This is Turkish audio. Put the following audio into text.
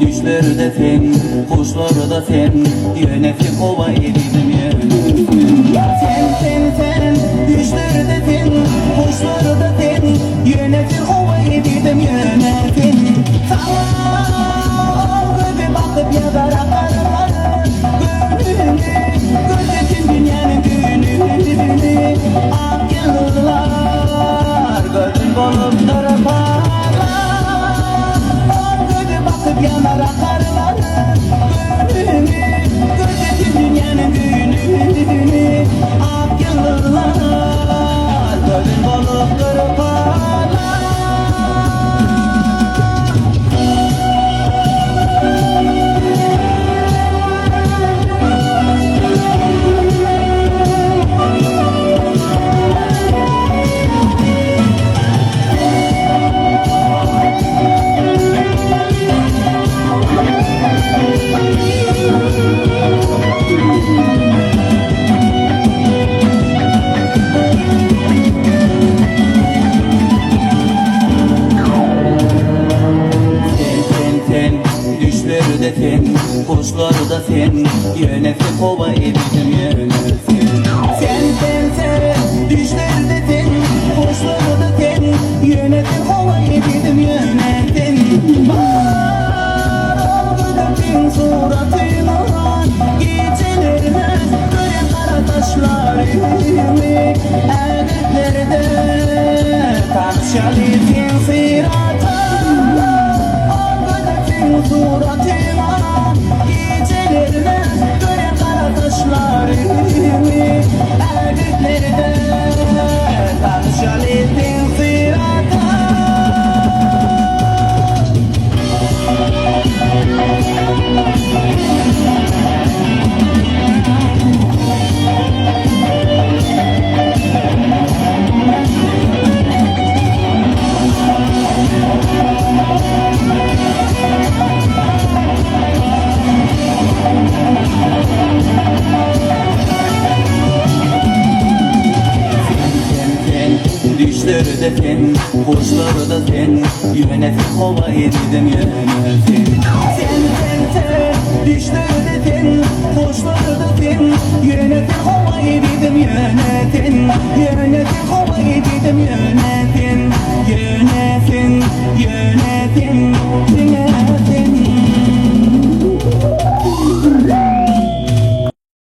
Düşlerde fen, kuşlarda fen, yönetim kova edildim yönetim. Fen, düşlerde fen, kuşlarda fen, yönetim kova edildim yönetim. Tamam, göbe bakıp yazar akarlar, gönlümü, gözletin dünyanın gününü, ak yıllar, gözün bolup darapar. Yanar akarlar gönlümü, gözletin dünyanın gününü, ak yıllar, gözün bolup kırparlar. Düşlerde fen, kuşlarda fen, yönetim kova edildim yönetim. Sen, düşlerde fen, kuşlarda fen, yönetim kova edildim yönetim. Var olgudun suratına, gecelerine göre kara taşlarımı, erdeklerde tartışalım sırata. Suratıma, gecelerine göre kara taşlarımı, erdeklerde tanışalım sırata. Düşlerde fen, kuşlarda fen, yönetim kova edildim yönetim. Sen, düşlerde fen, kuşlarda fen, yönetim kova edildim yönetim. Yönetim kova edildim yönetim. Yönetim,